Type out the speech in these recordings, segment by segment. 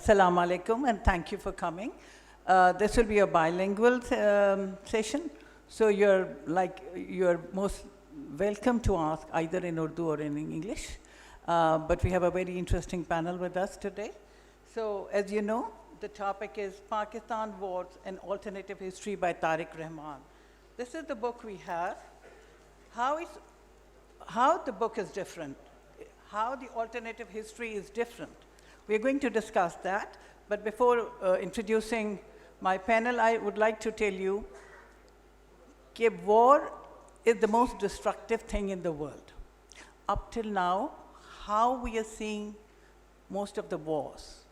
Assalamu alaikum, and thank you for coming. This will be a bilingual session, so you're most welcome to ask either in Urdu or in English. But we have a very interesting panel with us today. So, as you know, the topic is Pakistan Wars: An Alternative History by Tariq Rahman. This is the book we have. How the book is different, how the alternative history is different. We're going to discuss that, but before introducing my panel, I would like to tell you that war is the most destructive thing in the world. Up till now, how we are seeing most of the wars.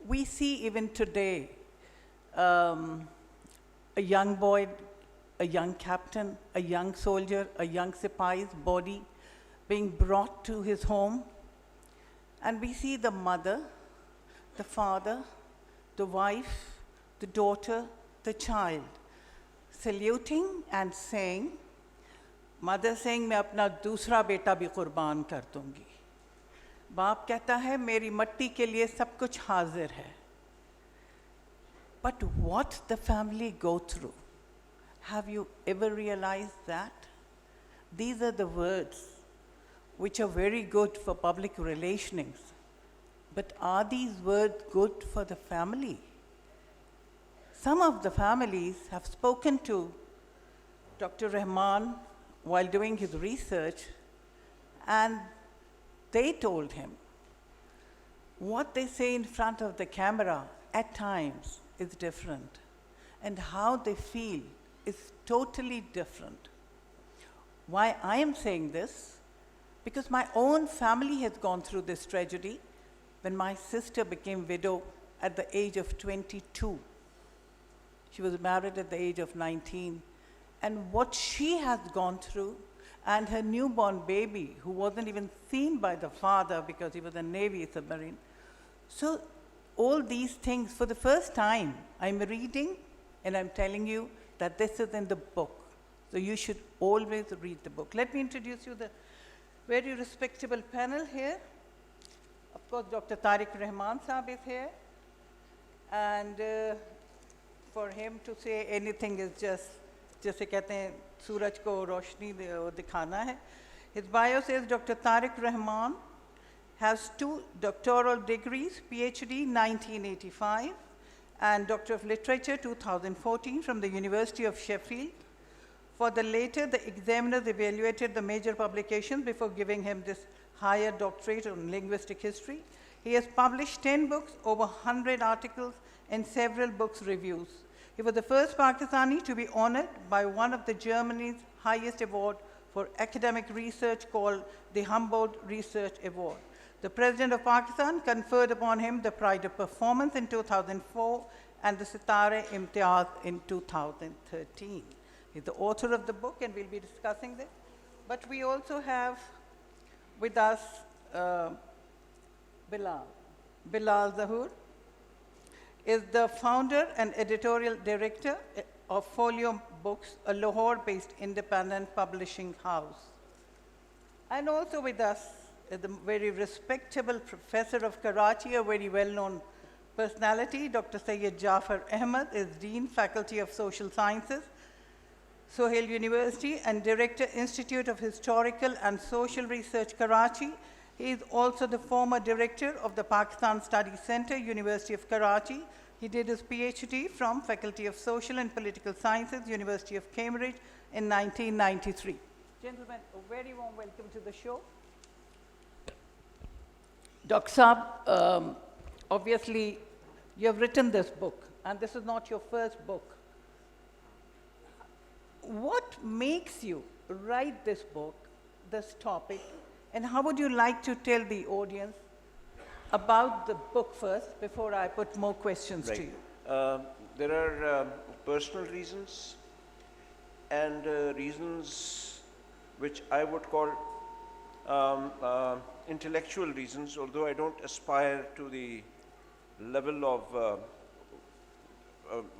We see even today a young boy, a young captain, a young soldier, a young sipahi's body being brought to his home, and we see the mother, the father, the wife, the daughter, the child saluting and saying, mother saying, मैं अपना दूसरा बेटा भी कुर्बान कर दूंगी. बाप कहता है, मेरी मट्टी के लिए सब कुछ हाजिर है. But what the family go through, have you ever realized that? These are the words which are very good for public relations. But are these words good for the family? Some of the families have spoken to Dr. Rahman while doing his research, and they told him what they say in front of the camera at times is different, and how they feel is totally different. Why I am saying this? Because my own family has gone through this tragedy when my sister became widow at the age of 22. She was married at the age of 19. And what she has gone through, and her newborn baby, who wasn't even seen by the father because he was a Navy submarine. So all these things, for the first time, I'm reading and I'm telling you that this is in the book. So you should always read the book. Let me introduce you the very respectable panel here. Of course, Dr. Tariq Rahman Saab is here. And for him to say anything is just, जैसे कहते हैं, सूरज को रोशनी दिखाना है. His bio says Dr. Tariq Rahman has 2 doctoral degrees, PhD 1985, and Doctor of Literature 2014 from the University of Sheffield. For the later, the examiners evaluated the major publications before giving him this higher doctorate on linguistic history. He has published 10 books, over 100 articles, and several books reviews. He was the first Pakistani to be honored by one of the Germany's highest award for academic research called the Humboldt Research Award. The President of Pakistan conferred upon him the Pride of Performance in 2004 and the Sitare Imtiaz in 2013. He's the author of the book, and we'll be discussing this. But we also have with us Bilal. Bilal Zahoor is the founder and editorial director of Folio Books, a Lahore-based independent publishing house. And also with us is the very respectable professor of Karachi, a very well-known personality, Dr. Syed Jaffar Ahmad is Dean, Faculty of Social Sciences, Sohail University, and Director, Institute of Historical and Social Research, Karachi. He is also the former director of the Pakistan Studies Center, University of Karachi. He did his PhD from Faculty of Social and Political Sciences, University of Cambridge in 1993. Gentlemen, a very warm welcome to the show. Dr. Saab, obviously, you have written this book, and this is not your first book. What makes you write this book, this topic, and how would you like to tell the audience about the book first before I put more questions to you? There are personal reasons and reasons which I would call intellectual reasons, although I don't aspire to the level of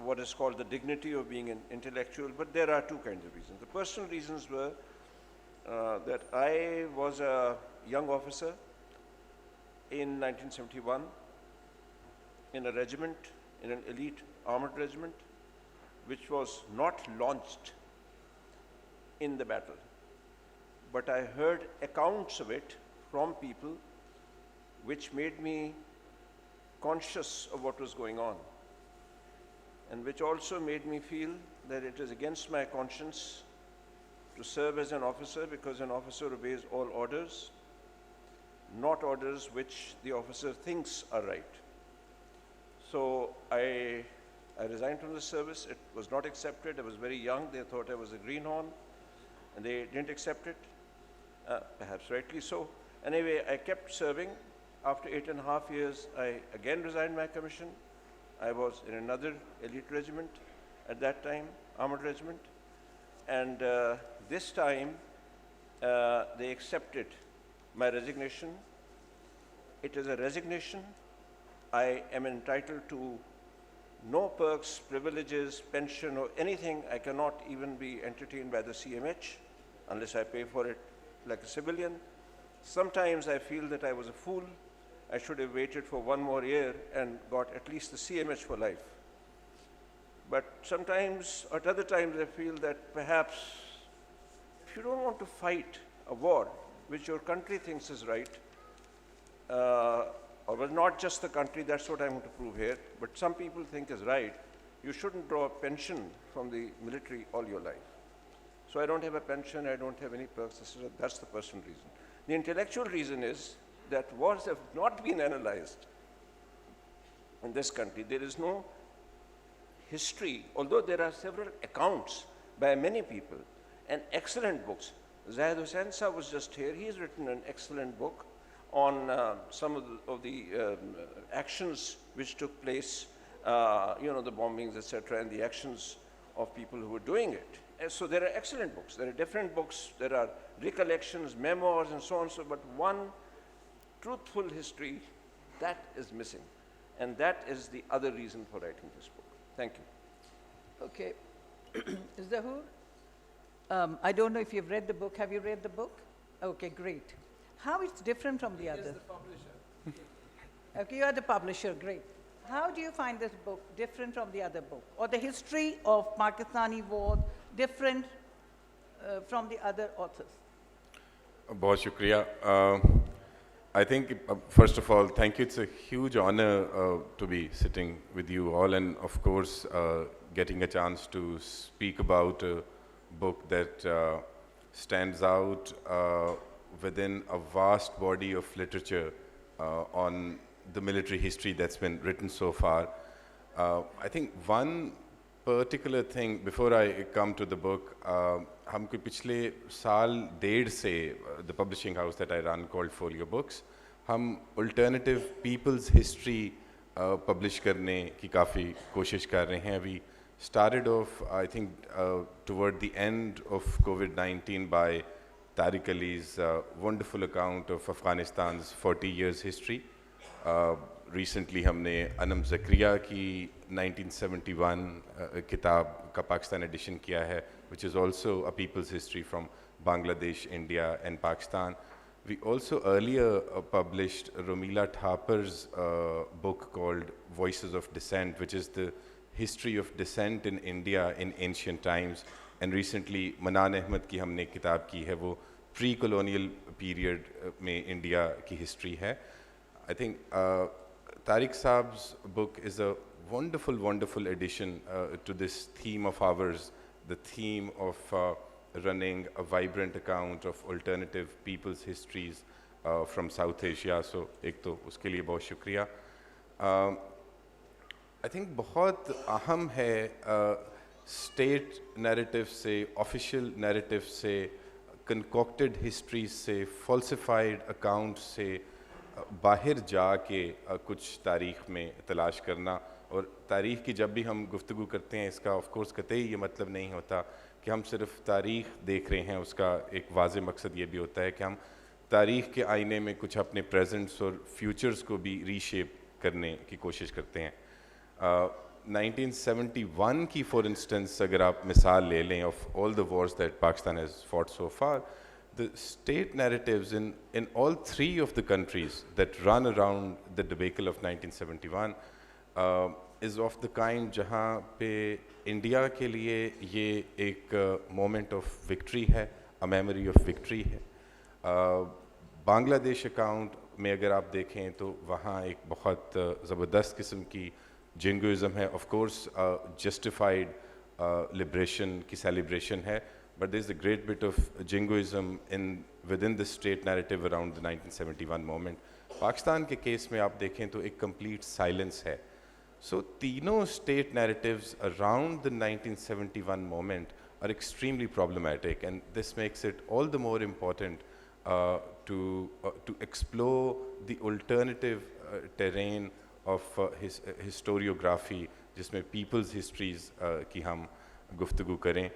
what is called the dignity of being an intellectual, but there are 2 kinds of reasons. The personal reasons were that I was a young officer in 1971 in a regiment, in an elite armored regiment, which was not launched in the battle. But I heard accounts of it from people which made me conscious of what was going on, and which also made me feel that it is against my conscience to serve as an officer, because an officer obeys all orders, not orders which the officer thinks are right. So I resigned from the service. It was not accepted. I was very young. They thought I was a greenhorn, and they didn't accept it, perhaps rightly so. Anyway, I kept serving. After 8.5 years, I again resigned my commission. I was in another elite regiment at that time, armored regiment, and this time they accepted my resignation. It is a resignation. I am entitled to no perks, privileges, pension, or anything. I cannot even be entertained by the CMH unless I pay for it like a civilian. Sometimes I feel that I was a fool. I should have waited for 1 more year and got at least the CMH for life. But sometimes, at other times, I feel that perhaps if you don't want to fight a war which your country thinks is right, or well, not just the country, that's what I'm going to prove here, but some people think is right, you shouldn't draw a pension from the military all your life. So I don't have a pension, I don't have any perks, that's the personal reason. The intellectual reason is that wars have not been analyzed in this country. There is no history, although there are several accounts by many people and excellent books. Zaid Hussain Sahab was just here. He has written an excellent book on some of the actions which took place, the bombings, etc., and the actions of people who were doing it. And so there are excellent books. There are different books. There are recollections, memoirs, and so on. So, but one truthful history, that is missing. And that is the other reason for writing this book. Thank you. Okay. Zahoor, I don't know if you've read the book. Have you read the book? Okay, great. How it's different from the other? He is the publisher. Okay, you are the publisher, great. How do you find this book different from the other book? Or the history of Pakistani war different from the other authors? बहुत शुक्रिया. I think, first of all, thank you. It's a huge honor to be sitting with you all, and of course, getting a chance to speak about a book that stands out within a vast body of literature on the military history that's been written so far. I think one particular thing, before I come to the book, हम कोई पिछले साल डेढ़ से the publishing house that I run called Folio Books, हम alternative people's history publish करने की काफ़ी कोशिश कर रहे हैं. We started off, I think, toward the end of COVID-19 by Tariq Ali's wonderful account of Afghanistan's 40 years history. Recently हमने अनम ज़करिया की 1971 किताब का पाकिस्तान edition किया है, which is also a people's history from Bangladesh, India and Pakistan. We also earlier published Romila Thapar's book called Voices of Dissent, which is the history of dissent in India in ancient times. And recently Manan Ahmad की हमने किताब की है, वो pre-colonial period में India की history है. I think Tariq Saab's book is a wonderful, wonderful addition to this theme of ours, the theme of running a vibrant account of alternative people's histories from South Asia. So, एक तो उसके लिए बहुत शुक्रिया. I think बहुत अहम है state narrative से, official narrative से, concocted histories से, falsified accounts से बाहर जाके कुछ तारीख़ में तलाश करना. और तारीख़ की जब भी हम गुफ्तगू करते हैं, इसका ऑफ कोर्स कतई ये मतलब नहीं होता कि हम सिर्फ तारीख़ देख रहे हैं. उसका एक वाज़े मकसद ये भी होता है कि हम तारीख़ के आईने में कुछ अपने प्रेजेंट्स और फ्यूचर्स को भी रीशेप करने की कोशिश करते हैं. 1971 की फॉर इंस्टेंस अगर आप मिसाल ले लें of all the Wars that Pakistan has fought so far, the state narratives in all three of the countries that run around the debacle of 1971 is of the kind जहाँ पे इंडिया के लिए ये एक moment of victory है, a memory of victory है. Bangladesh account में अगर आप देखें तो वहाँ एक बहुत ज़बरदस्त किस्म की जिंगोइज़म है. ऑफ कोर्स जस्टिफाइड लिबरेशन की सेलिब्रेशन है, but there is a great bit of jingoism within the state narrative around the 1971 moment. Pakistan के केस में आप देखें तो एक complete silence है. So तीनों state narratives around the 1971 moment are extremely problematic, and this makes it all the more important to explore the alternative terrain of historiography, जिसमें people's histories की हम गुफ्तगू करें.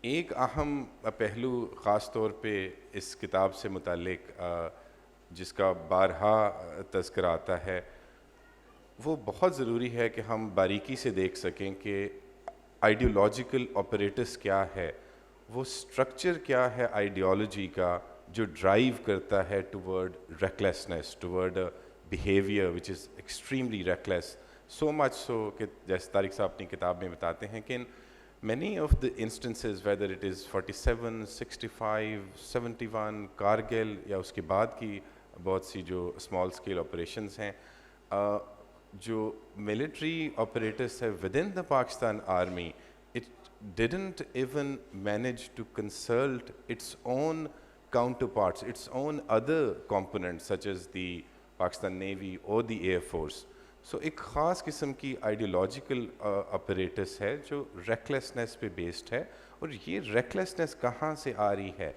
एक अहम पहलू ख़ास तौर पे इस किताब से मुतालिक जिसका बारहा तज़किरा आता है, वो बहुत ज़रूरी है कि हम बारीकी से देख सकें कि आइडियोलॉजिकल ऑपरेटस क्या है, वो स्ट्रक्चर क्या है आइडियोलॉजी का जो ड्राइव करता है toward recklessness, toward a behaviour which is extremely reckless. So much so कि जैसे तारिक साहब अपनी किताब में बताते हैं कि many of the instances, whether it is 47, 65, 71, Kargil या उसके बाद की बहुत सी जो small scale operations हैं, जो military operators है within the Pakistan army, it didn't even manage to consult its own counterparts, its own other components such as the Pakistan Navy or the Air Force. So एक ख़ास किस्म की ideological apparatus है जो recklessness पे based है, और ये रेकलेसनेस कहाँ से आ रही है,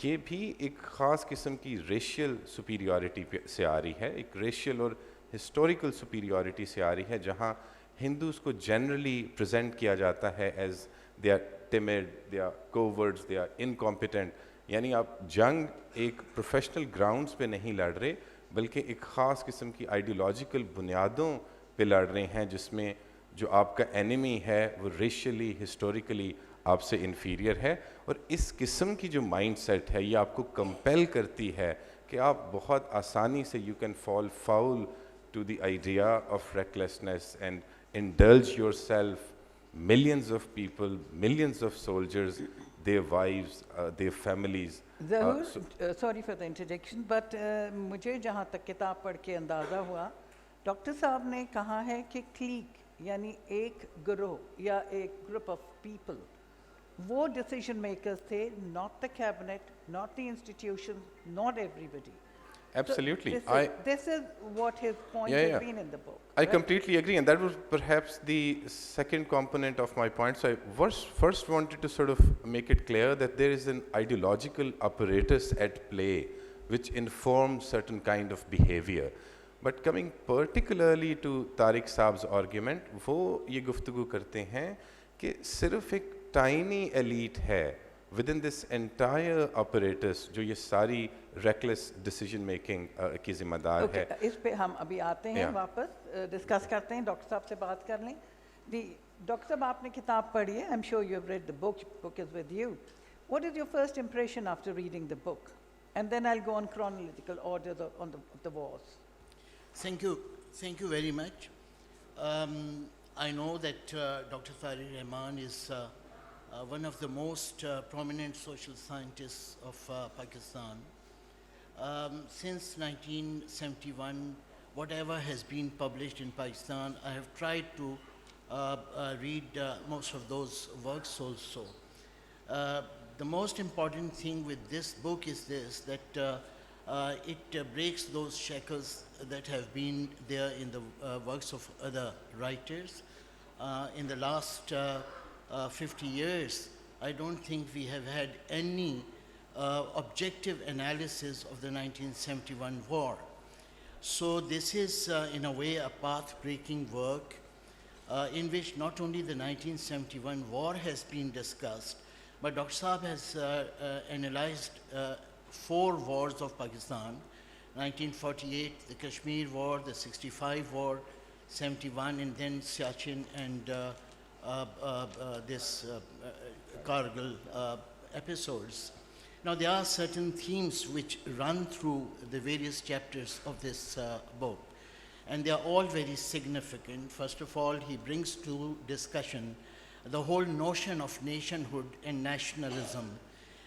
ये भी एक ख़ास किस्म की रेशियल सुपीरियॉरिटी से आ रही है, एक रेशियल और हिस्टोरिकल सुपीरियॉरिटी से आ रही है, जहाँ हिंदूज़ को जनरली प्रेजेंट किया जाता है as they are timid, they are cowards, they are incompetent. यानी आप जंग एक प्रोफेशनल ग्राउंड्स पे नहीं लड़ रहे, बल्कि एक ख़ास किस्म की आइडियोलॉजिकल बुनियादों पे लड़ रहे हैं, जिसमें जो आपका एनिमी है वो रेशियली हिस्टोरिकली आपसे इन्फीरियर है. और इस किस्म की जो माइंड सेट है ये आपको कंपेल करती है कि आप बहुत आसानी से you can fall foul to the idea of recklessness and indulge your self. Millions of people, millions of soldiers, their wives, their families. Zahoor, sorry for the interjection, but मुझे जहाँ तक किताब पढ़ के अंदाज़ा हुआ, डॉक्टर साहब ने कहा है कि क्लीक यानी एक गिरोह या एक ग्रुप ऑफ पीपल, वो डिसीजन मेकर्स थे, not the cabinet, not the institution, not everybody. Absolutely. So this is what his point has been in the book. I completely agree, and that was perhaps the second component of my point. So I first wanted to sort of make it clear that there is an ideological apparatus at play which informs certain kind of behavior. But coming particularly to Tariq Saab's argument, वो ये गुफ्तगू करते हैं कि सिर्फ एक tiny elite है within this entire apparatus जो ये सारी reckless decision making की जिम्मेदार है. इस पे हम अभी आते हैं, वापस डिस्कस करते हैं, डॉक्टर साहब से बात कर लें. डॉक्टर साहब, आपने किताब पढ़ी है, I am sure you have read the book, book is with you. What is your first impression after reading the book, and then I will go on chronological order on the wars. Thank you very much. I know that Dr. Tariq Rahman is one of the most prominent social scientists of Pakistan. Since 1971, whatever has been published in Pakistan, I have tried to read most of those works also. The most important thing with this book is this, that it breaks those shackles that have been there in the works of other writers. In the last 50 years, I don't think we have had any objective analysis of the 1971 war. So this is in a way a path-breaking work in which not only the 1971 war has been discussed, but Dr. Saab has analyzed 4 wars of Pakistan: 1948, the Kashmir War, the 65 War, 71, and then Siachen and this Kargil episodes. Now there are certain themes which run through the various chapters of this book. and they are all very significant. First of all, he brings to discussion the whole notion of nationhood and nationalism,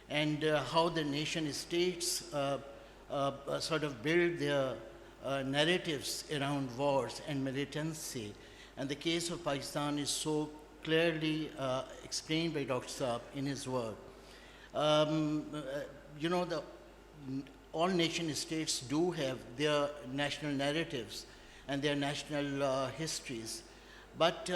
and how the nation states sort of build their narratives around wars and militancy. And the case of Pakistan is so clearly explained by Dr. Saab in his work. You know, all nation states do have their national narratives and their national histories. But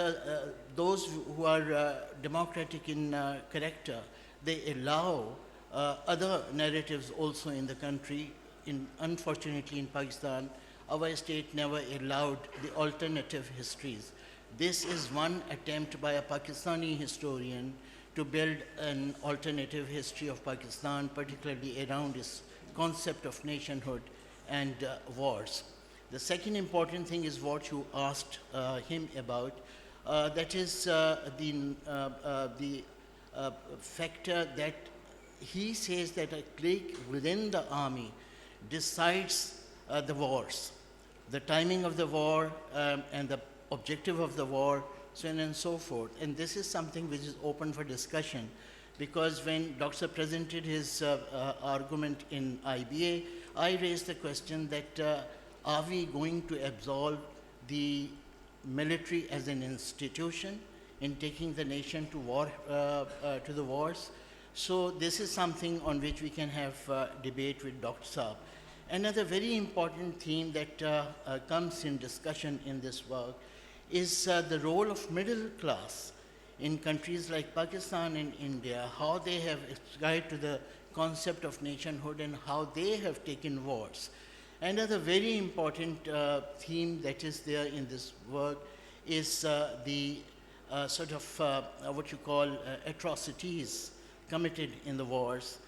those who are democratic in character, they allow other narratives also in the country. Unfortunately, in Pakistan, our state never allowed the alternative histories. This is one attempt by a Pakistani historian to build an alternative history of Pakistan, particularly around its concept of nationhood and wars. The second important thing is what you asked him about. That is the factor that he says that a clique within the army decides the wars, the timing of the war and the objective of the war, so on and so forth. And this is something which is open for discussion, because when Dr. presented his argument in IBA, I raised the question that are we going to absolve the military as an institution in taking the nation to war, to the wars? So this is something on which we can have debate with Dr. Saab. Another very important theme that comes in discussion in this work is the role of middle class in countries like Pakistan and India, how they have ascribed to the concept of nationhood and how they have taken wars. Another very important theme that is there in this work is the sort of what you call atrocities committed in the wars,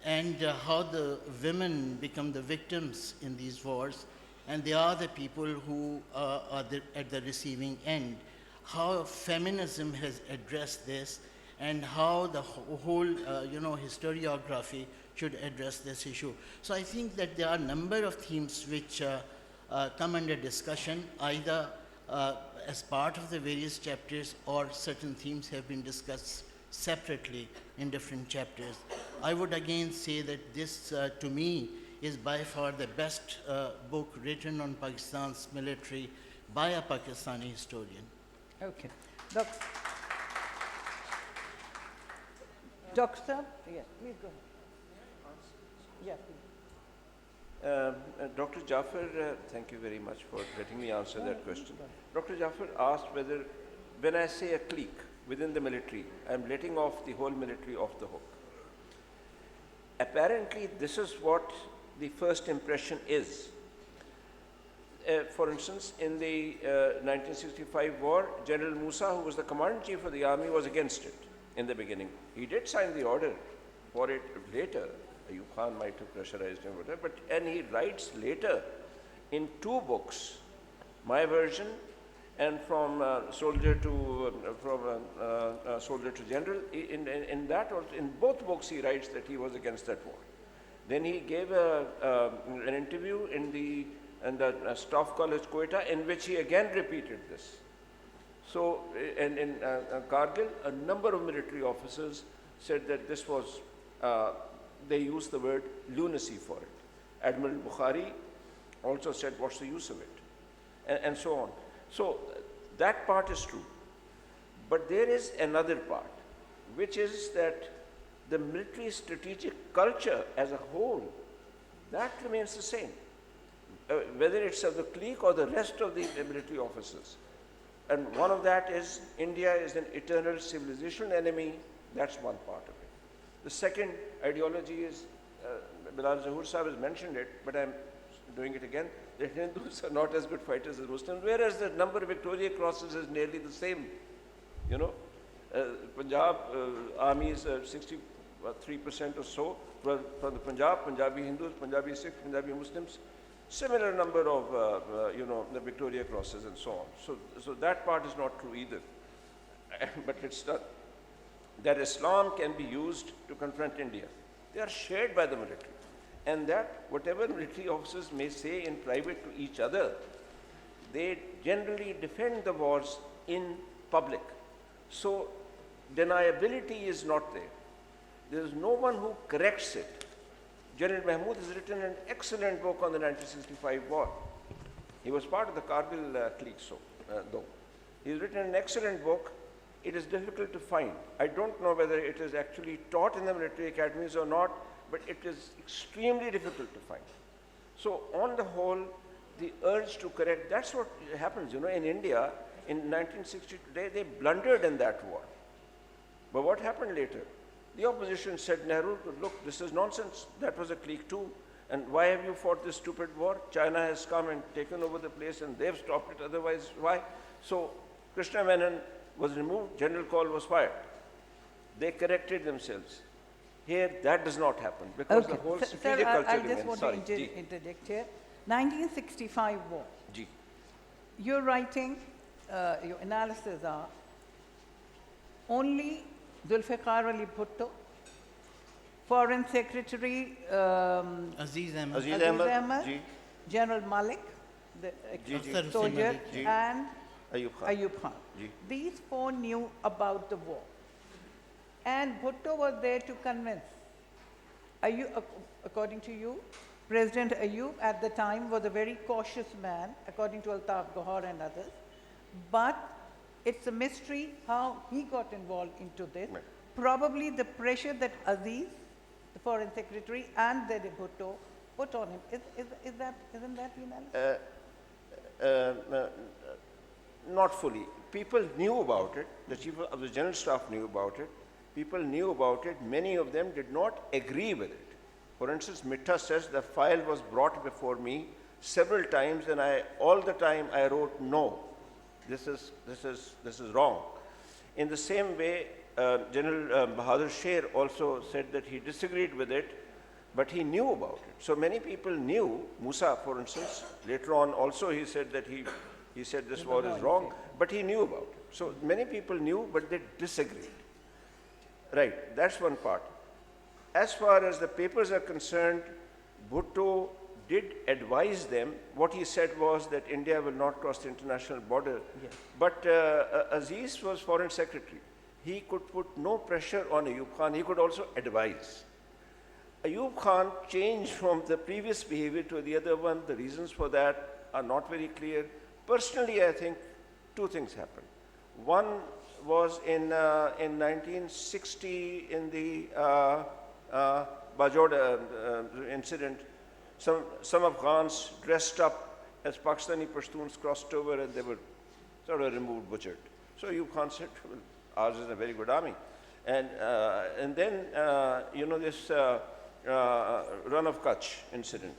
and how the women become the victims in these wars, and they are the people who are at the receiving end. How feminism has addressed this, and how the whole historiography should address this issue. So I think that there are a number of themes which come under discussion, either as part of the various chapters, or certain themes have been discussed separately in different chapters. I would again say that this, to me, is by far the best book written on Pakistan's military by a Pakistani historian. Okay. Doctor? Yes, please go ahead. Yeah, please. Dr. Jaffar, thank you very much for letting me answer that question. Dr. Jaffar asked whether, when I say a clique within the military, I'm letting off the whole military off the hook. Apparently, this is what the first impression is. For instance, in the 1965 war, General Musa, who was the commander-in-chief of the army, was against it in the beginning. He did sign the order for it later. Ayub Khan might have pressurized him, whatever, and he writes later in two books, my version and from soldier to general. In both books, he writes that he was against that war. Then he gave an interview in the Staff College, Quetta, in which he again repeated this. So, and in Kargil, a number of military officers said that this was, they used the word lunacy for it. Admiral Bukhari also said, what's the use of it? And so on. So, that part is true. But there is another part, which is that the military strategic culture as a whole, that remains the same. Whether it's of the clique or the rest of the military officers. And one of that is India is an eternal civilization enemy. That's one part of it. The second ideology is, Bilal Zahoor Sahib has mentioned it, but I'm doing it again, that Hindus are not as good fighters as Muslims, whereas the number of Victoria Crosses is nearly the same. You know, Punjab army is 63% or so from the Punjabi Hindus, Punjabi Sikhs, Punjabi Muslims. Similar number of, the Victoria Crosses and so on. So that part is not true either. But it's that Islam can be used to confront India. They are shared by the military. And that whatever military officers may say in private to each other, they generally defend the wars in public. So deniability is not there. There is no one who corrects it. General Mahmood has written an excellent book on the 1965 war. He was part of the Kargil clique, though. He's written an excellent book. It is difficult to find. I don't know whether it is actually taught in the military academies or not, but it is extremely difficult to find. So on the whole, the urge to correct, that's what happens, in India in 1960, they blundered in that war. But what happened later? The opposition said, Nehru, look, this is nonsense. That was a clique too. And why have you fought this stupid war? China has come and taken over the place and they've stopped it. Otherwise, why? So Krishna Menon was removed. General Call was fired. They corrected themselves. Here, that does not happen because the whole superior culture I remains. just want Sorry, to interject here. 1965 war. Ji. You're writing, your analysis are only Zulfikar Ali Bhutto, Foreign Secretary Aziz Ahmad. Aziz Aziz Ahmad, Ahmad, ji. General Malik, the Ji, ji. soldier, Malik, ji. and Ayub Khan. Ayub Khan. Ji. These four knew about the war. And Bhutto was there to convince. According to you, President Ayub at the time was a very cautious man, according to Altaf Gahar and others. But it's a mystery how he got involved into this. Right. Probably the pressure that Aziz, the foreign secretary, and then Bhutto put on him. Isn't that the analysis? Not fully. People knew about it. The chief of the general staff knew about it. People knew about it. Many of them did not agree with it. For instance, Mitta says the file was brought before me several times, and all the time I wrote no. This is wrong. In the same way, General Bahadur Sher also said that he disagreed with it, but he knew about it. So many people knew. Musa, for instance, later on also he said that he said this war is wrong, but he knew about it. So many people knew, but they disagreed. Right, that's one part. As far as the papers are concerned, Bhutto did advise them. What he said was that India will not cross the international border. Yes. But Aziz was foreign secretary. He could put no pressure on Ayub Khan. He could also advise. Ayub Khan changed from the previous behavior to the other one. The reasons for that are not very clear. Personally, I think two things happened. One was in 1960 in the Bajoda incident. Some Afghans dressed up as Pakistani Pashtuns crossed over and they were sort of removed, butchered. So Ayub Khan said, well, ours is a very good army. And then, this run of Kutch incident,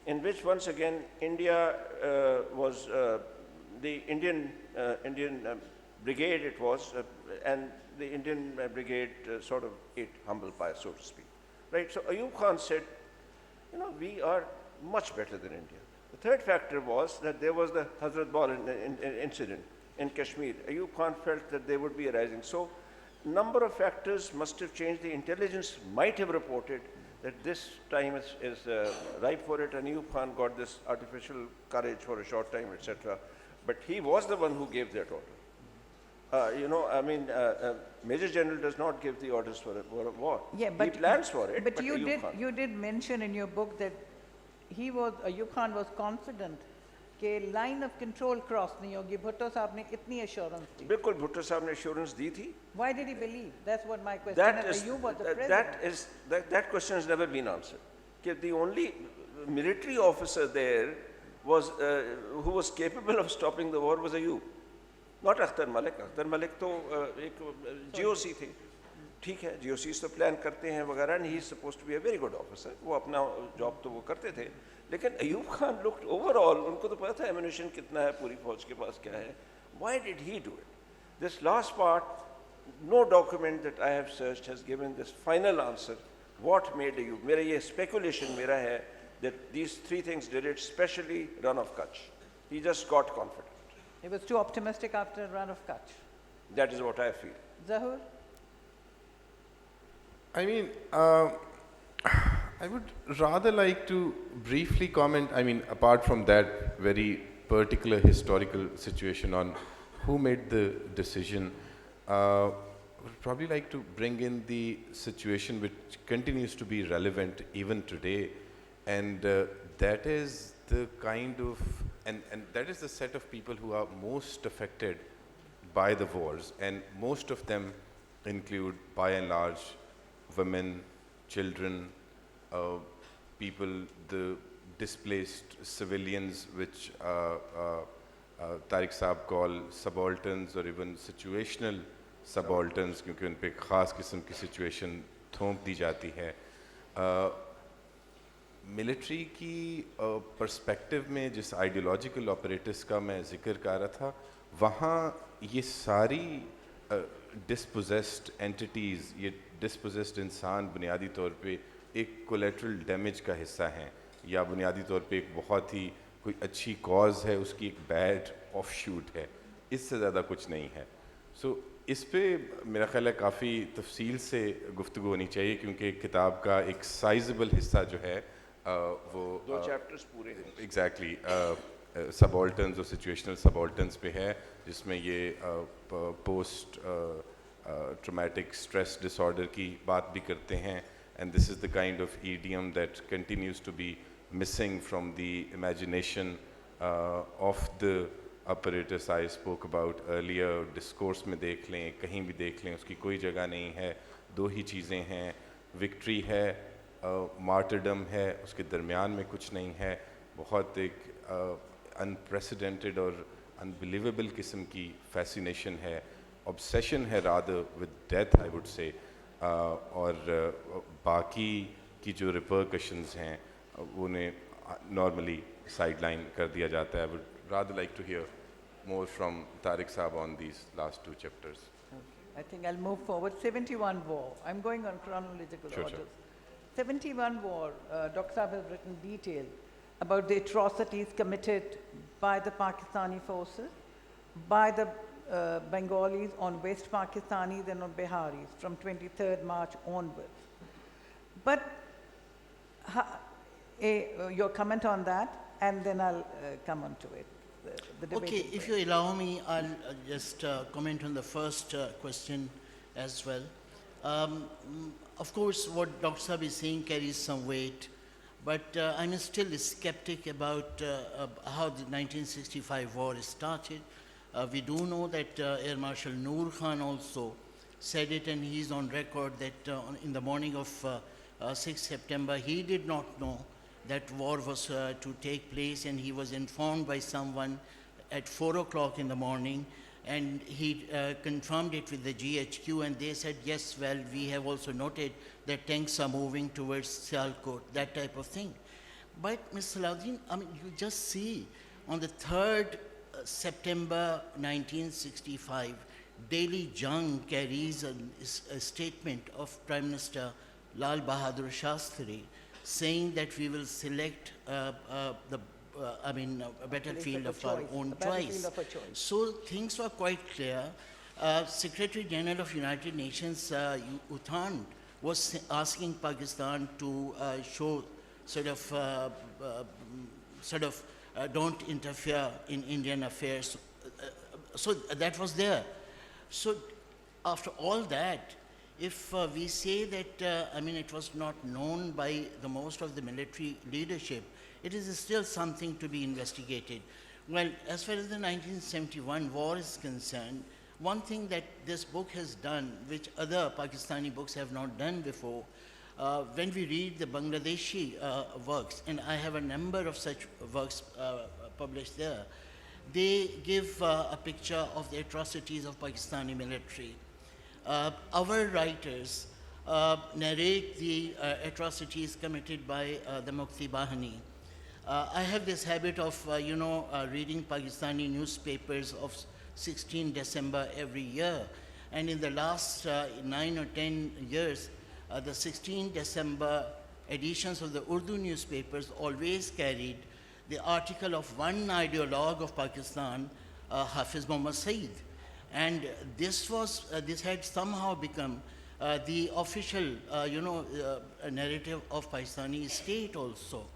in which once again India was the Indian brigade it was, and the Indian brigade sort of ate humble pie, so to speak. Right? So Ayub Khan said, we are much better than India. The third factor was that there was the Hazrat Bal incident in Kashmir. Ayub Khan felt that there would be a rising. So number of factors must have changed. The intelligence might have reported that this time is ripe for it, and Ayub Khan got this artificial courage for a short time, etc. But he was the one who gave that order. Major General does not give the orders for a war. Yeah, but he plans for it. But Ayub Khan. you did mention in your book that Ayub Khan was confident कि line of control cross नहीं होगी. Bhutto साहब ने इतनी assurance दी. बिल्कुल भुट्टो साहब ने assurance दी थी. Why did he believe? That's what my question. That is. is You was the president. that question has never been answered. The only military officer there was who was capable of stopping the war was Ayub, not Akhtar Malik. Akhtar Malik तो एक GOC थे. ठीक है, GOCs तो plan करते हैं वगैरह, and he is supposed to be a very good officer. वो अपना जॉब तो वो करते थे. लेकिन अयूब खान looked overall, उनको तो पता था ammunition कितना है, पूरी फौज के पास क्या है. Why did he do it? This last part, no document that I have searched has given this final answer. What made Ayub? मेरा ये speculation मेरा है that these three things did it, especially run of Kutch. He just got confident. He was too optimistic after run of Kutch. That is what I feel. Zahoor? I mean, I would rather like to briefly comment, apart from that very particular historical situation on who made the decision. I would probably like to bring in the situation which continues to be relevant even today, and that is the kind of, and that is the set of people who are most affected by the wars, and most of them include, by and large, women, children, people, the displaced civilians, which Tariq Saab call subalterns or even situational subalterns, क्योंकि उन पे एक ख़ास किस्म की situation थोप दी जाती है. मिलिट्री की पर्सपेक्टिव में जिस आइडियोलॉजिकल ऑपरेटिव्स का मैं जिक्र कर रहा था, वहाँ ये सारी डिस्पोजेस्ड एंटिटीज़, ये डिस्पोजेस्ड इंसान बुनियादी तौर पे एक कोलेटरल डैमेज का हिस्सा हैं, या बुनियादी तौर पे एक बहुत ही कोई अच्छी कॉज है, उसकी एक बैड ऑफ शूट है, इससे ज़्यादा कुछ नहीं है. सो इस पे मेरा ख्याल है काफ़ी तफसील से गुफ्तगू होनी चाहिए, क्योंकि किताब का एक साइजेबल हिस्सा जो है वो 2 चैप्टर्स पूरे हैं. एग्जैक्टली सबाल्टर्न्स और सिचुएशनल सबाल्टर्न्स पे है, जिसमें ये पोस्ट ट्रॉमेटिक स्ट्रेस डिसऑर्डर की बात भी करते हैं, and this is the kind of idiom that continues to be missing from the imagination of the apparatus I spoke about earlier. Discourse में देख लें, कहीं भी देख लें, उसकी कोई जगह नहीं है. 2 ही चीज़ें हैं, विक्ट्री है, मार्टरडम है, उसके दरमियान में कुछ नहीं है. बहुत एक अनप्रेसिडेंटेड और अनबिलीवेबल किस्म की फैसिनेशन है, ऑब्सेशन है rather with death I would say. और बाकी की जो रिपरकशंस हैं उन्हें नॉर्मली साइडलाइन कर दिया जाता है. I would rather like to hear more from Tariq Saab on these last 2 chapters. Okay. I think I'll move forward. 71 war. I'm going on chronological Sure, orders. 71 war, Dr. Saab has written detail about the atrocities committed by the Pakistani forces, by the Bengalis on West Pakistanis and on Biharis from 23rd March onwards. But your comment on that, and then I'll come on to it. The debate. Okay, if you allow me, I'll just comment on the first question as well. Of course, what Dr. Saab is saying carries some weight, but I'm still skeptic about how the 1965 war started. We do know that Air Marshal Noor Khan also said it, and he's on record that in the morning of 6 September, he did not know that war was to take place, and he was informed by someone at 4 o'clock in the morning, and he confirmed it with the GHQ, and they said, yes, well, we have also noted that tanks are moving towards Sialkot, that type of thing. But Mr. Salahuddin, I mean, you just see on the 3rd September 1965, Daily Jang carries a statement of Prime Minister Lal Bahadur Shastri, saying that we will select a battlefield of our own choice. So things were quite clear. Secretary General of United Nations, Uthand, was asking Pakistan to show don't interfere in Indian affairs. So that was there. So after all that, if we say that, it was not known by the most of the military leadership, it is still something to be investigated. Well, as far as the 1971 war is concerned, one thing that this book has done, which other Pakistani books have not done before, when we read the Bangladeshi works, and I have a number of such works published there, they give a picture of the atrocities of Pakistani military. Our writers narrate the atrocities committed by the Mukti Bahani. I have this habit of, reading Pakistani newspapers of 16 December every year. And in the last 9 or 10 years, the 16 December editions of the Urdu newspapers always carried the article of one ideologue of Pakistan, Hafiz Muhammad Syed. And this had somehow become the official, narrative of Pakistani state also.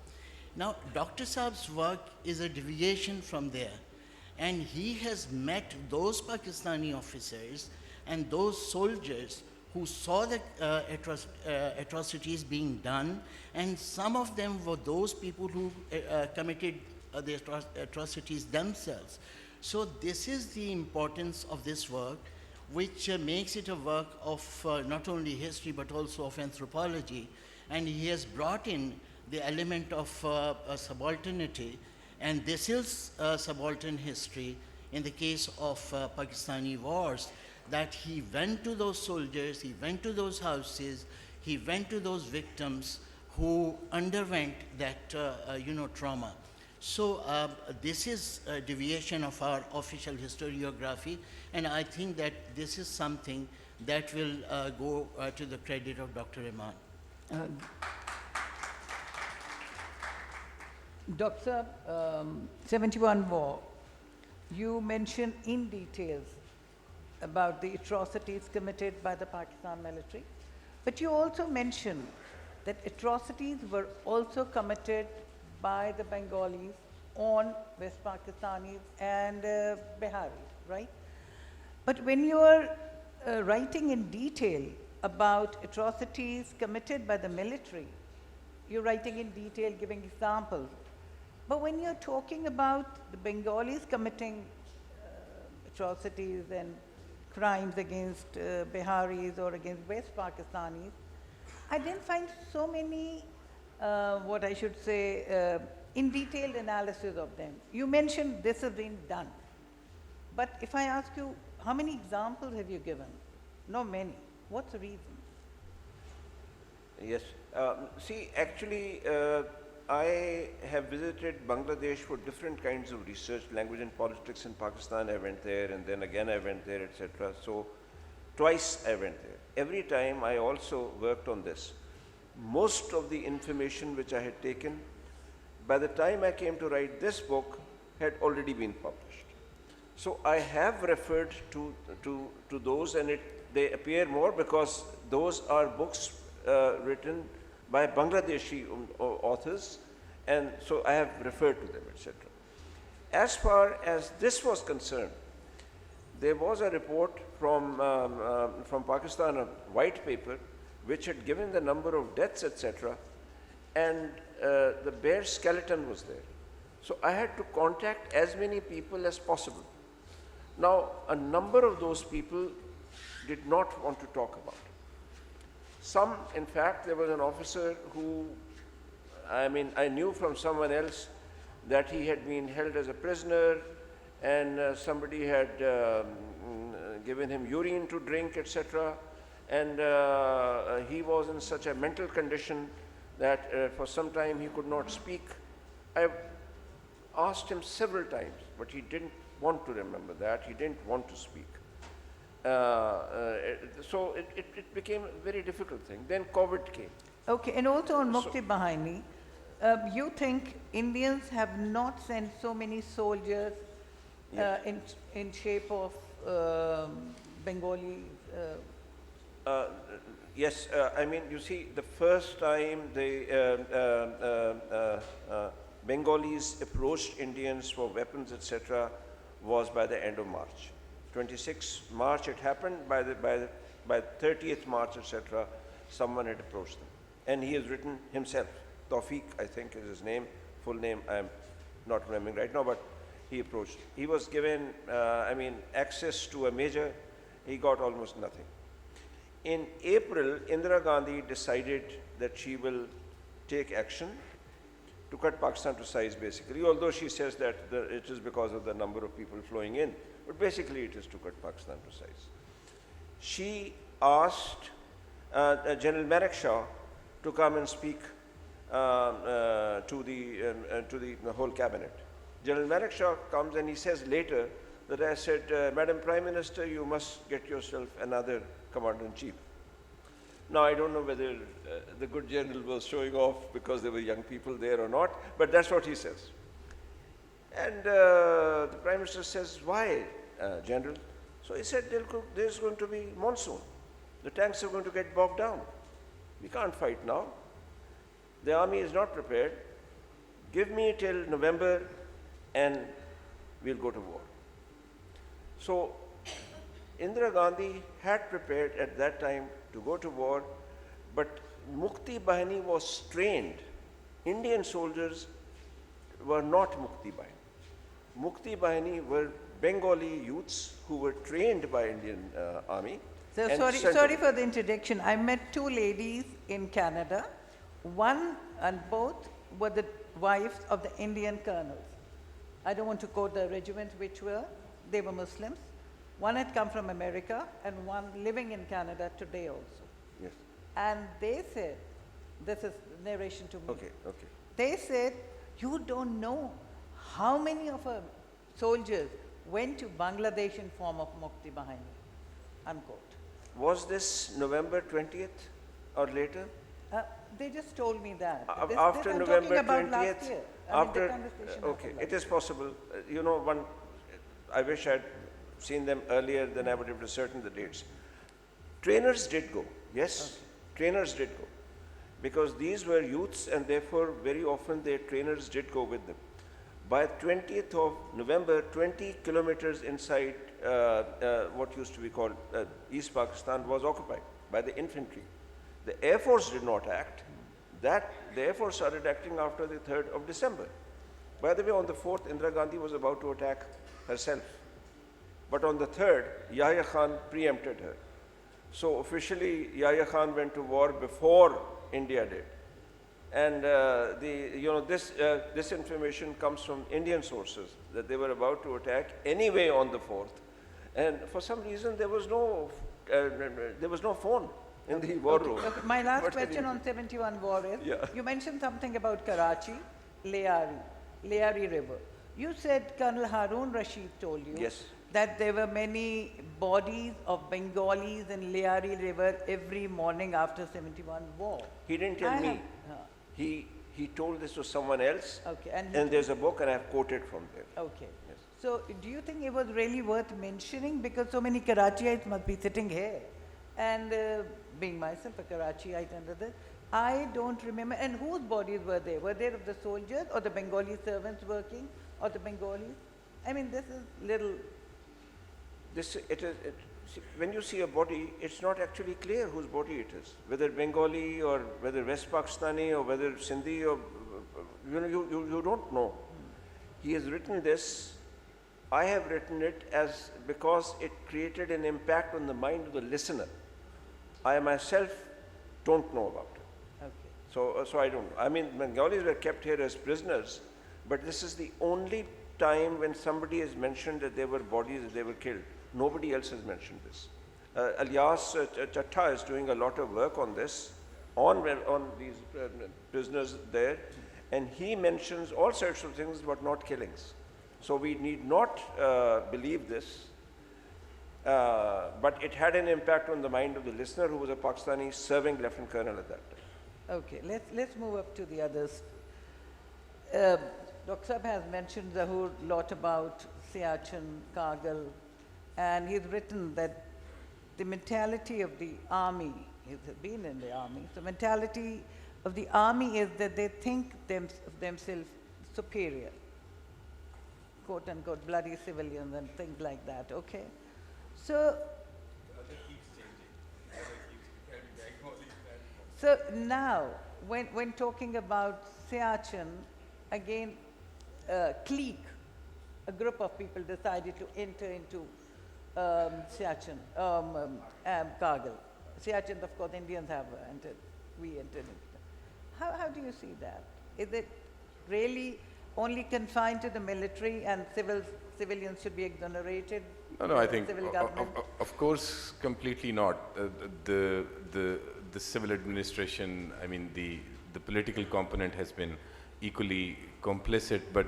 Now, Dr. Saab's work is a deviation from there, and he has met those Pakistani officers and those soldiers who saw the atrocities being done, and some of them were those people who committed the atrocities themselves. So this is the importance of this work, which makes it a work of not only history but also of anthropology, and he has brought in the element of subalternity, and this is subaltern history in the case of Pakistani wars, that he went to those soldiers, he went to those houses, he went to those victims who underwent that trauma. So this is a deviation of our official historiography, and I think that this is something that will go to the credit of Dr. Rahman. Dr. 71 war, you mentioned in details about the atrocities committed by the Pakistan military, but you also mentioned that atrocities were also committed by the Bengalis on West Pakistanis and Biharis, right? But when you are writing in detail about atrocities committed by the military, you're writing in detail, giving examples. But when you're talking about the Bengalis committing atrocities and crimes against Biharis or against West Pakistanis, I didn't find so many, in detailed analysis of them. You mentioned this has been done. But if I ask you, how many examples have you given? Not many. What's the reason? Yes. See, actually, I have visited Bangladesh for different kinds of research, language and politics in Pakistan. I went there, and then again I went there, etc. So twice I went there. Every time I also worked on this. Most of the information which I had taken, by the time I came to write this book, had already been published. So I have referred to those, and they appear more because those are books written by Bangladeshi authors, and so I have referred to them, etc. As far as this was concerned, there was a report from Pakistan, a white paper, which had given the number of deaths, etc., and the bare skeleton was there. So I had to contact as many people as possible. Now, a number of those people did not want to talk about it. Some, in fact, there was an officer who, I knew from someone else that he had been held as a prisoner, and somebody had given him urine to drink, etc. And he was in such a mental condition that for some time he could not speak. I asked him several times, but he didn't want to remember that. He didn't want to speak. So it became a very difficult thing. Then COVID came. Okay, and also on Mukti Bahini, you think Indians have not sent so many soldiers in shape of Bengali? Yes, you see, the first time the Bengalis approached Indians for weapons, etc., was by the end of March. 26th March it happened. By 30th March, etc., someone had approached them. And he has written himself, Tawfiq, I think is his name, full name I am not remembering right now, but he approached. He was given, access to a major. He got almost nothing. In April, Indira Gandhi decided that she will take action to cut Pakistan to size, basically, although she says that it is because of the number of people flowing in, but basically it is to cut Pakistan to size. She asked General Manekshaw to come and speak to the whole cabinet. General Manekshaw comes and he says later that I said, Madam Prime Minister, you must get yourself another Commander-in-Chief. Now, I don't know whether the good general was showing off because there were young people there or not, but that's what he says. And the Prime Minister says, why, General? So he said, there's going to be monsoon. The tanks are going to get bogged down. We can't fight now. The army is not prepared. give me till November and we'll go to war. So Indira Gandhi had prepared at that time to go to war, but Mukti Bahini was trained. Indian soldiers were not Mukti Bahini. Mukti Bahini were Bengali youths who were trained by Indian army. So and sorry, sent sorry to- for the introduction. I met two ladies in Canada. One and both were the wives of the Indian colonels. I don't want to quote the regiments which were. They were Muslims. One had come from America and one living in Canada today also. Yes. And they said, this is narration to me. Okay, okay. They said, you don't know how many of our soldiers went to Bangladesh in form of Mukti Bahini, unquote. Was this November 20th or later? They just told me that. After I'm November talking about 20th? last year. I mean, the After, conversation okay, happened it last is possible. You know, I wish I'd seen them earlier, then I would have ascertained the dates. Trainers did go, yes, trainers did go. Because these were youths and therefore very often their trainers did go with them. By 20th of November, 20 kilometers inside what used to be called East Pakistan was occupied by the infantry. The Air Force did not act. The Air Force started acting after the 3rd of December. By the way, on the 4th, Indira Gandhi was about to attack herself. But on the 3rd, Yahya Khan preempted her. So officially, Yahya Khan went to war before India did. And this information comes from Indian sources that they were about to attack anyway on the 4th. And for some reason, there was no phone in the war room. Okay, my last But question anyway. on 71 war is, Yeah. you mentioned something about Karachi, Leari River. You said Colonel Harun Rashid told you Yes. that there were many bodies of Bengalis in Leari River every morning after 71 war. He didn't tell I me. have- He told this to someone else. Okay, and And there's a book and I've quoted from there. okay. So do you think it was really worth mentioning? Because so many Karachiites must be sitting here. And being myself a Karachiite under this, I don't remember. And whose bodies were there? Were there of the soldiers or the Bengali servants working or the Bengalis? I mean, this is little, When you see a body, it's not actually clear whose body it is, whether Bengali or whether West Pakistani or whether Sindhi or, you don't know. He has written this. I have written it because it created an impact on the mind of the listener. I myself don't know about it. okay. So I don't know. I mean, Bengalis were kept here as prisoners, but this is the only time when somebody has mentioned that there were bodies, that they were killed. Nobody else has mentioned this. Ilyas Chatta is doing a lot of work on this, on these prisoners there, and he mentions all sorts of things but not killings. So we need not believe this, but it had an impact on the mind of the listener who was a Pakistani serving lieutenant colonel at that time. Okay, let's move up to the others. Dr. Saab has mentioned Zahoor a lot about Siachen, Kargil, and he's written that the mentality of the army, he's been in the army, the mentality of the army is that they think themselves superior, quote unquote, bloody civilians and things like that, okay? So, so now, when talking about Siachen, again, clique, a group of people decided to enter into Siachen, Kargil. Siachen, of course, Indians have entered, we entered into that. How do you see that? Is it really only confined to the military and civilians should be exonerated? No, I think, Civil government? of course, completely not. The civil administration, I mean, the political component has been equally complicit, but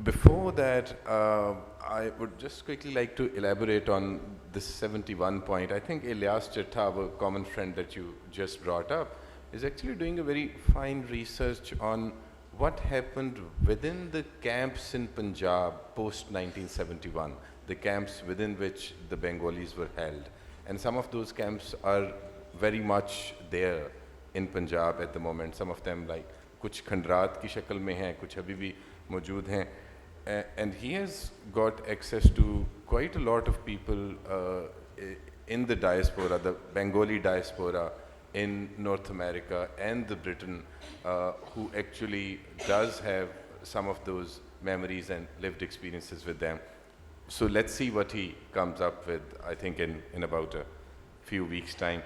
before that, I would just quickly like to elaborate on this 71 point. I think Ilyas Chatta, a common friend that you just brought up, is actually doing a very fine research on what happened within the camps in Punjab post 1971, the camps within which the Bengalis were held. And some of those camps are very much there in Punjab at the moment, some of them like कुछ खंडरात की शक्ल में हैं, कुछ अभी भी मौजूद हैं. And he has got access to quite a lot of people in the diaspora, the Bengali diaspora in North America and the Britain, who actually does have some of those memories and lived experiences with them. So let's see what he comes up with, I think in about a few weeks' time.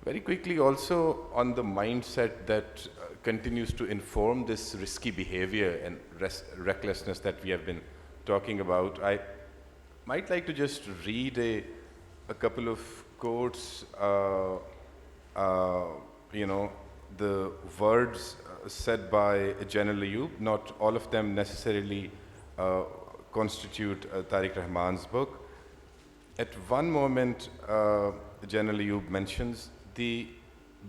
Very quickly also on the mindset that continues to inform this risky behavior and recklessness that we have been talking about, I might like to just read a couple of quotes, the words said by General Ayub. Not all of them necessarily constitute Tariq Rahman's book. At one moment, General Ayub mentions the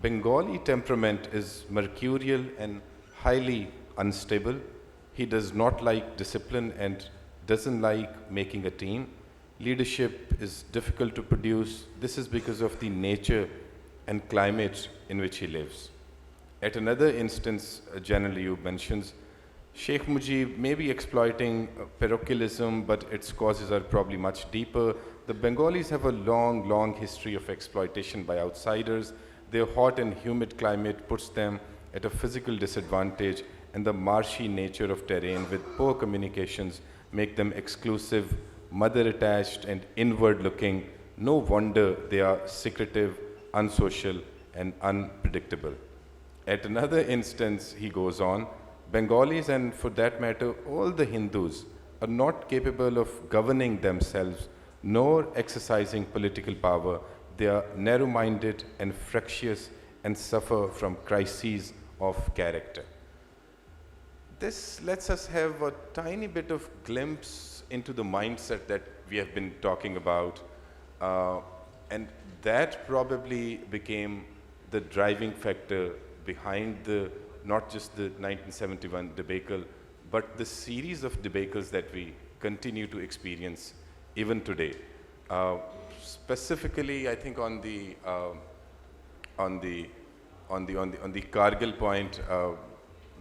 Bengali temperament is mercurial and highly unstable. He does not like discipline and doesn't like making a team. Leadership is difficult to produce. This is because of the nature and climate in which he lives. At another instance, General Ayub mentions, Sheikh Mujib may be exploiting parochialism, but its causes are probably much deeper. The Bengalis have a long, long history of exploitation by outsiders. Their hot and humid climate puts them at a physical disadvantage, and the marshy nature of terrain with poor communications make them exclusive, mother-attached, and inward-looking. No wonder they are secretive, unsocial, and unpredictable. At another instance, he goes on, Bengalis, and for that matter, all the Hindus, are not capable of governing themselves nor exercising political power. They are narrow-minded and fractious and suffer from crises of character. This lets us have a tiny bit of glimpse into the mindset that we have been talking about, and that probably became the driving factor behind not just the 1971 debacle, but the series of debacles that we continue to experience even today. Specifically, I think on the Kargil point,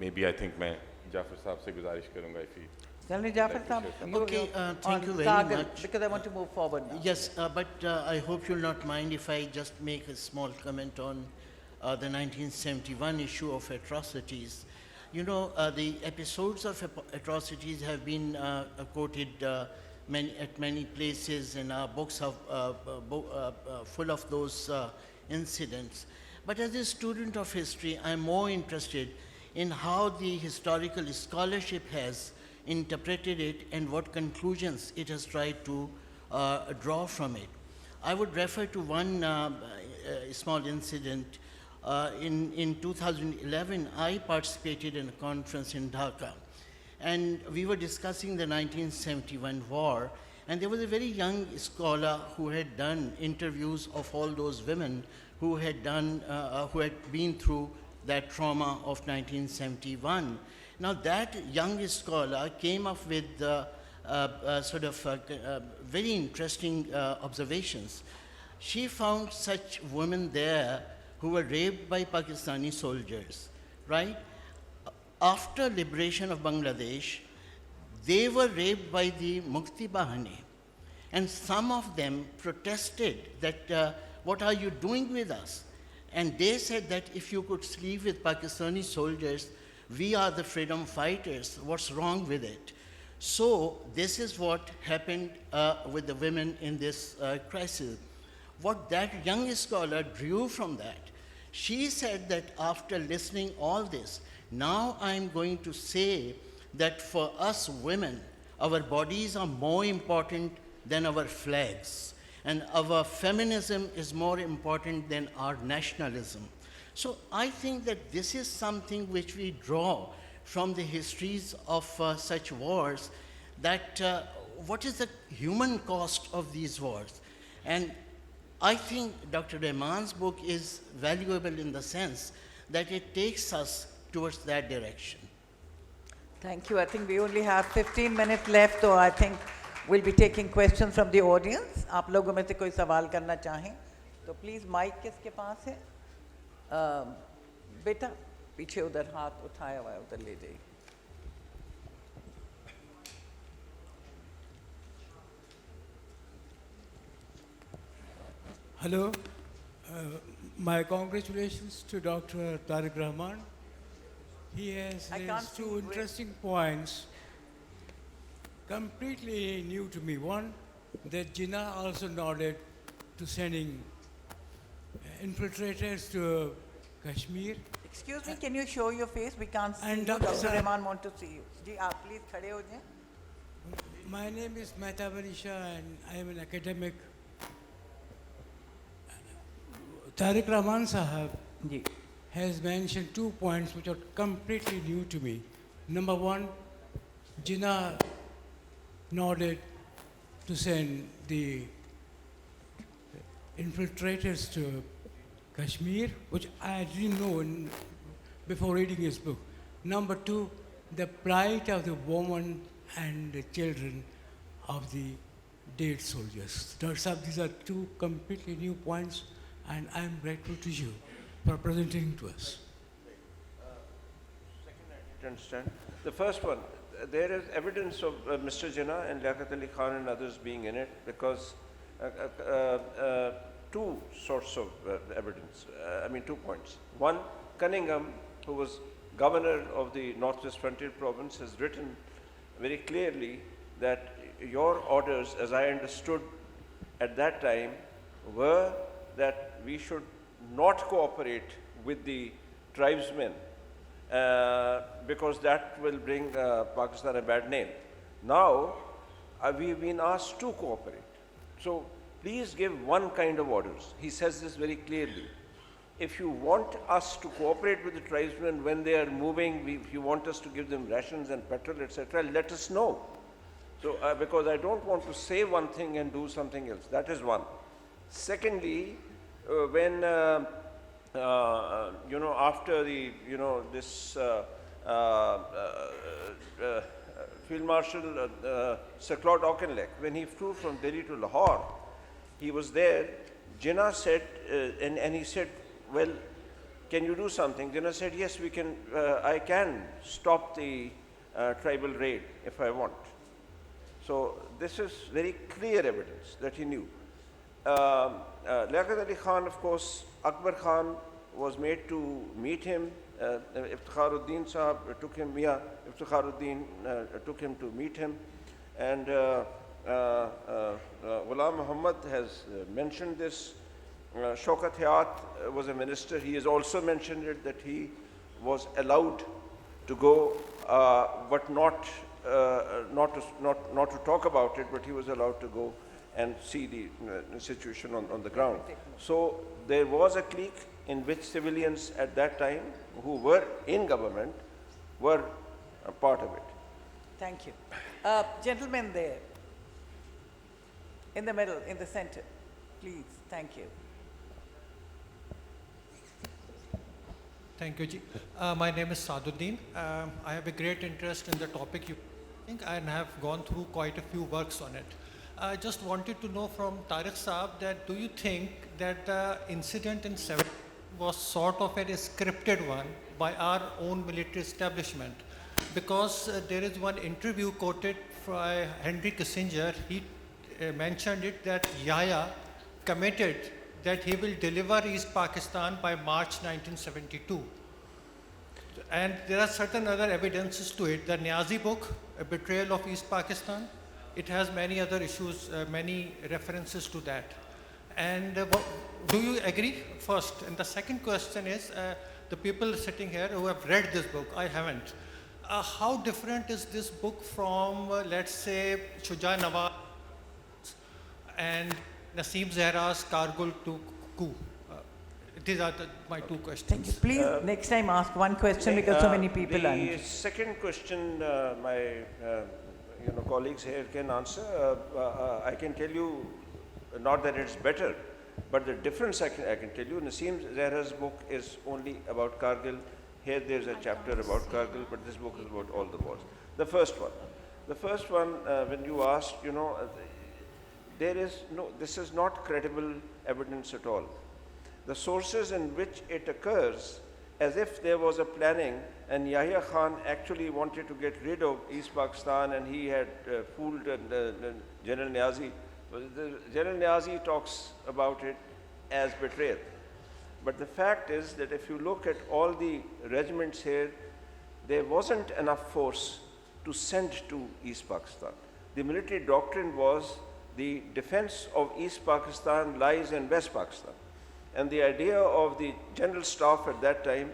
maybe I think मैं Jaffar साहब से गुजारिश करूँगा if he. General Jaffar Saab, Okay, thank you very Kargil, much. because I want to move forward now. Yes, but I hope you'll not mind if I just make a small comment on the 1971 issue of atrocities. You know, the episodes of atrocities have been quoted at many places, and our books are full of those incidents. But as a student of history, I'm more interested in how the historical scholarship has interpreted it and what conclusions it has tried to draw from it. I would refer to one small incident. In 2011, I participated in a conference in Dhaka, and we were discussing the 1971 war, and there was a very young scholar who had done interviews of all those women who had been through that trauma of 1971. Now that young scholar came up with very interesting observations. She found such women there who were raped by Pakistani soldiers, right? After liberation of Bangladesh, they were raped by the Mukti Bahane. And some of them protested that, what are you doing with us? And they said that if you could sleep with Pakistani soldiers, we are the freedom fighters. What's wrong with it? So this is what happened with the women in this crisis. What that young scholar drew from that, she said that after listening all this, now I'm going to say that for us women, our bodies are more important than our flags, and our feminism is more important than our nationalism. So I think that this is something which we draw from the histories of such wars, that what is the human cost of these wars? And I think Dr. Rahman's book is valuable in the sense that it takes us towards that direction. Thank you. I think we only have 15 minutes left, so I think we'll be taking questions from the audience. आप लोगों में से कोई सवाल करना चाहें तो please mic किसके पास है? बेटा पीछे उधर हाथ उठाया हुआ है, उधर ले जाइए. Hello. My congratulations to Dr. Tariq Rahman. He has I can't raised see two where- interesting points, completely new to me. One, that Jinnah also nodded to sending infiltrators to Kashmir. Excuse me, can you show your face? We can't see And you. Dr. Dr. Saab- Rahman want to see you. जी आप please खड़े हो जाएं. My name is Mehta Banisha and I am an academic. Tariq Rahman Sahab ji. has mentioned 2 points which are completely new to me. Number one, Jinnah nodded to send the infiltrators to Kashmir, which I didn't know before reading his book. Number two, the plight of the women and the children of the dead soldiers. Dr. Saab, these are two completely new points, and I'm grateful to you for presenting to us. To understand. The first one, there is evidence of Mr. Jinnah and Liaquat Ali Khan and others being in it because two sorts of evidence. 2 points. One, Cunningham, who was governor of the Northwest Frontier Province, has written very clearly that your orders, as I understood at that time, were that we should not cooperate with the tribesmen because that will bring Pakistan a bad name. Now, we've been asked to cooperate. So, please give one kind of orders. He says this very clearly. If you want us to cooperate with the tribesmen when they are moving, if you want us to give them rations and petrol, etc., let us know. So, because I don't want to say one thing and do something else. That is one. Secondly, when after the this Field Marshal Sir Claude Auchinleck, when he flew from Delhi to Lahore, he was there. Jinnah said, and he said, "Well, can you do something?" Jinnah said, "Yes, we can. I can stop the tribal raid if I want." So this is very clear evidence that he knew. Liaquat Ali Khan, of course, Akbar Khan was made to meet him. Iftikharuddin Sahab took him, Iftikharuddin took him to meet him. And Ghulam Muhammad has mentioned this. Shaukat Hayat was a minister. He has also mentioned it that he was allowed to go, but not to talk about it, but he was allowed to go and see the situation on the ground. So there was a clique in which civilians at that time who were in government were a part of it. Thank you. Gentlemen there, in the middle, in the center, please. Thank you. Thank you, Ji. My name is Salahuddin. I have a great interest in the topic you think and have gone through quite a few works on it. I just wanted to know from Tariq Saab that do you think that the incident in 7 was sort of a scripted one by our own military establishment? Because there is one interview quoted by Henry Kissinger. He mentioned it that Yahya committed that he will deliver East Pakistan by March 1972. And there are certain other evidences to it. The Niazi book, A Betrayal of East Pakistan, it has many other issues, many references to that. And do you agree first? And the second question is, the people sitting here who have read this book, I haven't. How different is this book from, let's say, Shuja Nawaz and Naseem Zahra's Kargil to coup? These are my two questions. Thank you. Please, next time ask one question because so many people are. The second question, my colleagues here can answer. I can tell you, not that it's better, but the difference I can tell you. Naseem Zahra's book is only about Kargil. Here there's a chapter about Kargil, but this book is about all the wars. The first one, when you asked, this is not credible evidence at all. The sources in which it occurs as if there was a planning, and Yahya Khan actually wanted to get rid of East Pakistan, and he had fooled General Niazi. General Niazi talks about it as betrayal. But the fact is that if you look at all the regiments here, there wasn't enough force to send to East Pakistan. The military doctrine was the defense of East Pakistan lies in West Pakistan. And the idea of the general staff at that time,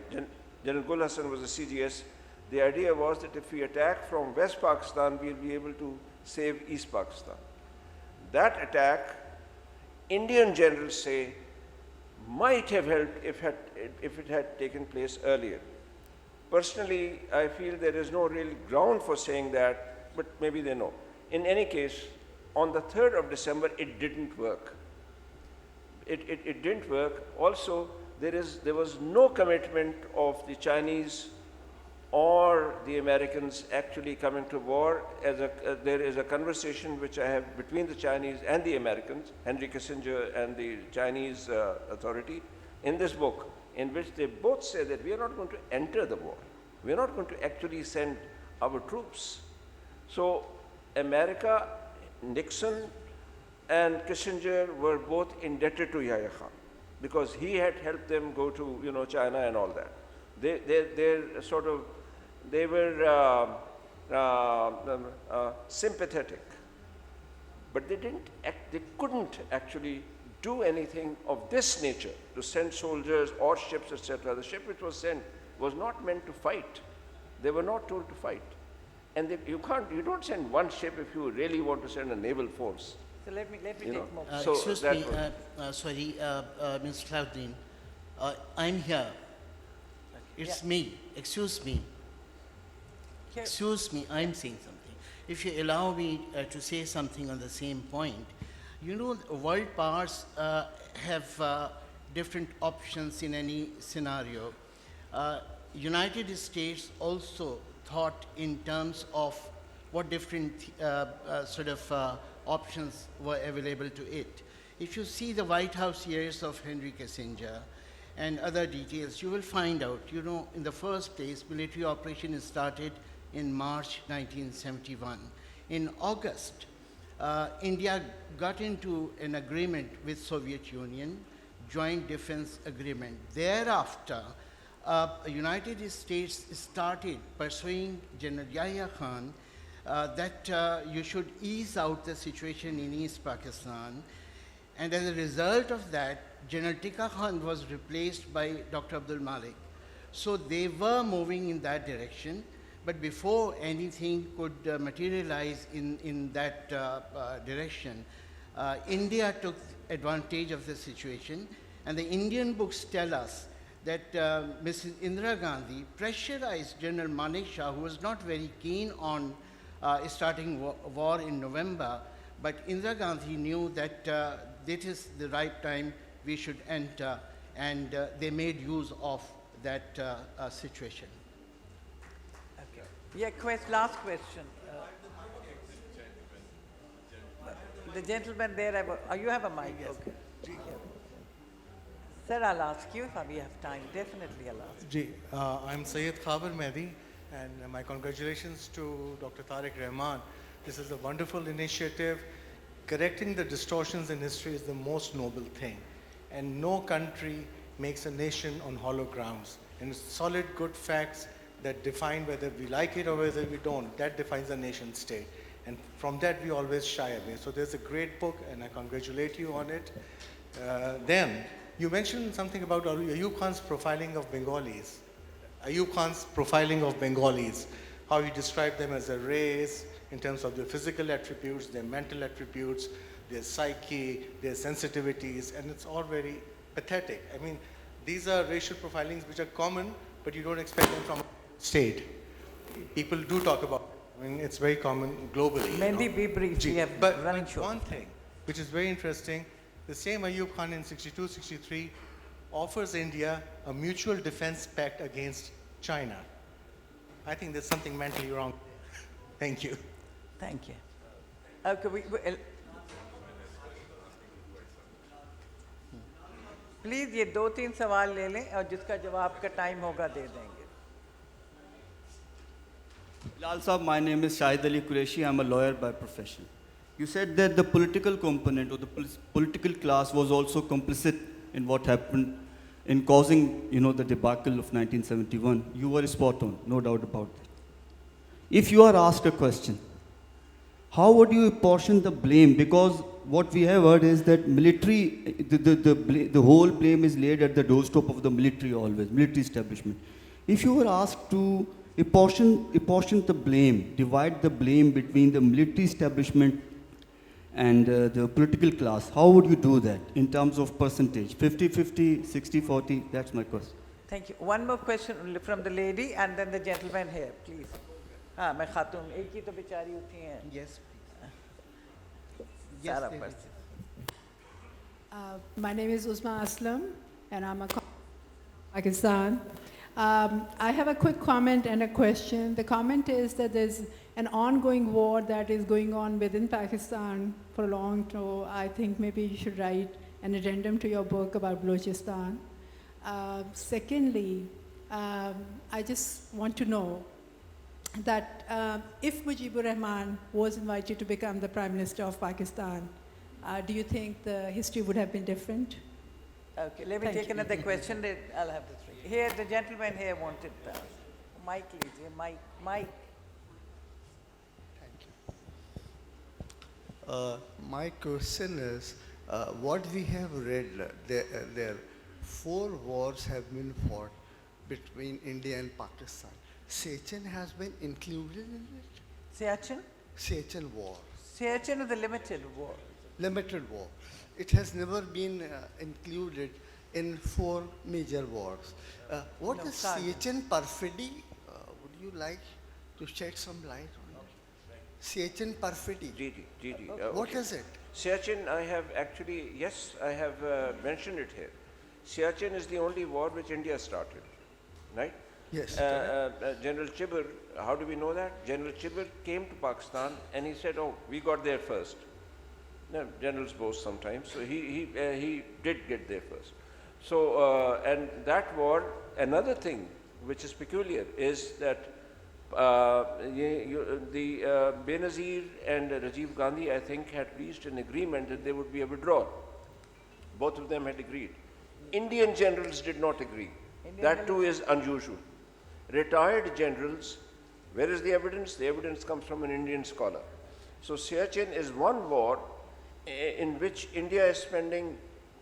General Gul Hassan was the CGS, the idea was that if we attack from West Pakistan, we'll be able to save East Pakistan. That attack, Indian generals say, might have helped if it had taken place earlier. Personally, I feel there is no real ground for saying that, but maybe they know. In any case, on the 3rd of December, it didn't work. It didn't work. Also, there was no commitment of the Chinese or the Americans actually coming to war. There is a conversation which I have between the Chinese and the Americans, Henry Kissinger and the Chinese authority, in this book, in which they both say that we are not going to enter the war. We are not going to actually send our troops. So America, Nixon, and Kissinger were both indebted to Yahya Khan because he had helped them go to China and all that. They were sympathetic, but they couldn't actually do anything of this nature to send soldiers or ships, etc. The ship which was sent was not meant to fight. They were not told to fight. And you don't send one ship if you really want to send a naval force. So let me take more. So excuse that me, sorry, Mr. Salahuddin, I'm here. It's me. Excuse me. Here. Excuse me, I'm saying something. If you allow me to say something on the same point, world powers have different options in any scenario. United States also thought in terms of what different options were available to it. If you see the White House years of Henry Kissinger and other details, you will find out, in the first place, military operation is started in March 1971. In August, India got into an agreement with Soviet Union, joint defense agreement. Thereafter, United States started pursuing General Yahya Khan that you should ease out the situation in East Pakistan. And as a result of that, General Tika Khan was replaced by Dr. Abdul Malik. So they were moving in that direction, but before anything could materialize in that direction, India took advantage of the situation, and the Indian books tell us that Mrs. Indira Gandhi pressurized General Manek Shah, who was not very keen on starting war in November, but Indira Gandhi knew that this is the right time we should enter, and they made use of that situation. Okay. Yeah, last question. The gentleman there, you have a mic? Yes. Okay. Yeah. Sir, I'll ask you if we have time. Definitely I'll ask you. I'm Syed Khabar Mehdi, and my congratulations to Dr. Tariq Rahman. This is a wonderful initiative. Correcting the distortions in history is the most noble thing. And no country makes a nation on hollow grounds. And solid, good facts that define whether we like it or whether we don't, that defines a nation state. And from that, we always shy away. So there's a great book, and I congratulate you on it. Then, you mentioned something about Ayub Khan's profiling of Bengalis. Ayub Khan's profiling of Bengalis, how he described them as a race in terms of their physical attributes, their mental attributes, their psyche, their sensitivities, and it's all very pathetic. I mean, these are racial profilings which are common, but you don't expect them from a state. People do talk about it. I mean, it's very common globally. Mehdi, be brief. We have running short. One thing which is very interesting, the same Ayub Khan in 62, 63 offers India a mutual defense pact against China. I think there's something mentally wrong. Thank you. Thank you. Okay, please ये 2-3 सवाल ले लें और जिसका जवाब का time होगा दे देंगे. Bilal Saab, my name is Syed Ali Qureshi. I'm a lawyer by profession. You said that the political component or the political class was also complicit in what happened in causing, the debacle of 1971. You were spot on, no doubt about that. If you are asked a question, how would you apportion the blame? Because what we have heard is that the whole blame is laid at the doorstep of the military always, military establishment. If you were asked to apportion the blame, divide the blame between the military establishment and the political class, how would you do that in terms of percentage? 50-50, 60-40? That's my question. Thank you. One more question from the lady and then the gentleman here, please. हाँ मैं खातून एक ही तो बेचारी उठी हैं. Yes, please. सारा Yes, person. My name is Uzma Aslam, and I'm a Pakistan. I have a quick comment and a question. The comment is that there's an ongoing war that is going on within Pakistan for long. So I think maybe you should write an addendum to your book about Balochistan. Secondly, I just want to know that if Mujibur Rahman was invited to become the Prime Minister of Pakistan, do you think the history would have been different? Okay, let me Thank take you. another question. Then I'll have the three. Here, the gentleman here wanted mic, please. Mic. My question is, what we have read, there 4 wars have been fought between India and Pakistan. Siachen has been included in it? Siachen? Siachen war, Siachen is the limited war. limited war. It has never been included in 4 major wars. What No, is sorry. Siachen perfidy? Would you like to shed some light on it? Siachen perfidy. GG. What Okay. is it? Siachen, I have actually, yes, I have mentioned it here. Siachen is the only war which India started, right? Yes. General Chibber, how do we know that? General Chibber came to Pakistan and he said, oh, we got there first. No, generals boast sometimes, so he did get there first. So, and that war, another thing which is peculiar is that Benazir and Rajiv Gandhi, I think, had reached an agreement that there would be a withdrawal. Both of them had agreed. Indian generals did not agree. That too is unusual. Retired generals, where is the evidence? The evidence comes from an Indian scholar. So Siachen is one war in which India is spending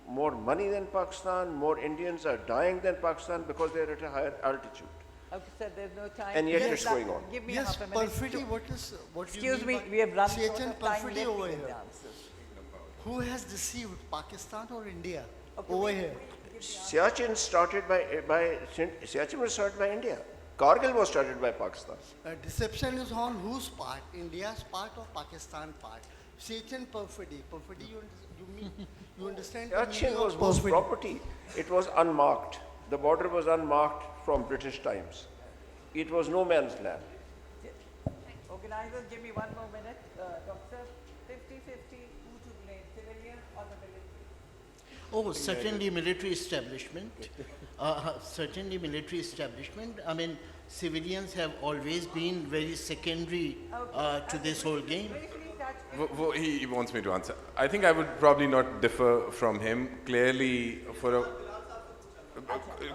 more money than Pakistan, more Indians are dying than Pakistan because they are at a higher altitude. Okay, sir, there's no time. And yet Yes, it's going on. Give me Yes, half a minute. perfidy, what do you Excuse mean me, by we have run short Siachen of time. perfidy Let over me give here? the answers. Who has deceived, Pakistan or India? Okay, Over wait, here. Siachen was started by India. Kargil was started by Pakistan. Deception is on whose part? India's part or Pakistan part? Siachen perfidy. Perfidy, you understand? the Siachen meaning of was whose perfidy? property? It was unmarked. The border was unmarked from British times. It was no man's land. Organizers, give me one more minute. Doctor, 50-50, who to blame, civilian or the military? Oh, certainly military establishment. Certainly military establishment. I mean, civilians have always been very secondary to this whole game. Briefly touch He wants me to answer. I think I would probably not differ from him. Clearly, for a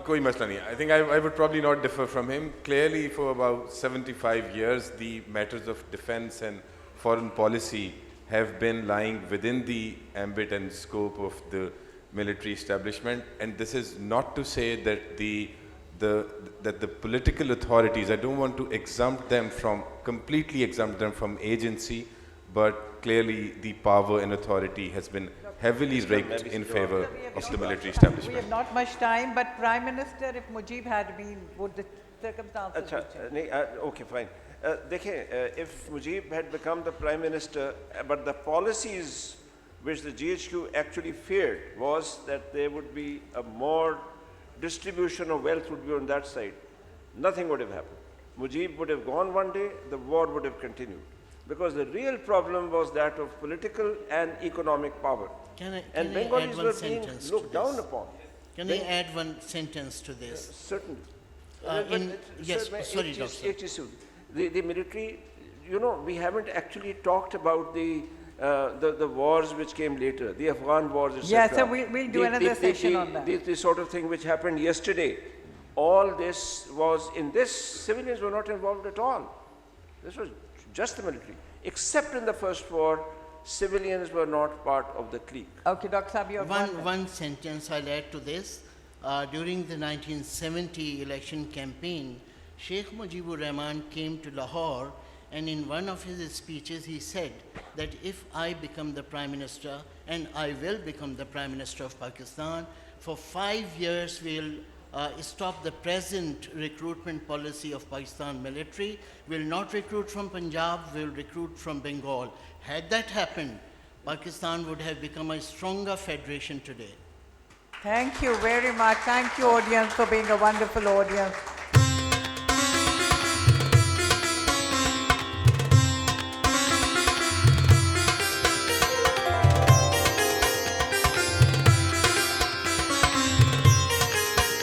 कोई मसला नहीं. I think I would probably not differ from him. Clearly, for about 75 years, the matters of defense and foreign policy have been lying within the ambit and scope of the military establishment. And this is not to say that that the political authorities, I don't want to completely exempt them from agency, but clearly the power and authority has been heavily rigged in favor of the military We establishment. have not much time, but Prime Minister, if Mujib had been, would the circumstances Acha, be changed? okay, fine. Dekhe, if Mujib had become the Prime Minister, but the policies which the GHQ actually feared was that there would be a more distribution of wealth would be on that side, nothing would have happened. Mujib would have gone one day, the war would have continued. Because the real problem was that of political and economic power. Can I And add Bengalis one were being sentence looked to down this? upon. Can I add one sentence to this? Certainly. Yes, sir, sorry, it Doctor. is the military, we haven't actually talked about the wars which came later, the Afghan wars, etc. Yeah, so we'll do another session on that. The sort of thing which happened yesterday, all this was, in this, civilians were not involved at all. This was just the military. Except in the first war, civilians were not part of the clique. Okay, Dr. Saab, you have One sentence I'll add to this. During the 1970 election campaign, Sheikh Mujibur Rahman came to Lahore, and in one of his speeches he said that if I become the Prime Minister, and I will become the Prime Minister of Pakistan, for 5 years we'll stop the present recruitment policy of Pakistan military. We'll not recruit from Punjab, we'll recruit from Bengal. Had that happened, Pakistan would have become a stronger federation today. Thank you very much. Thank you, audience, for being a wonderful audience.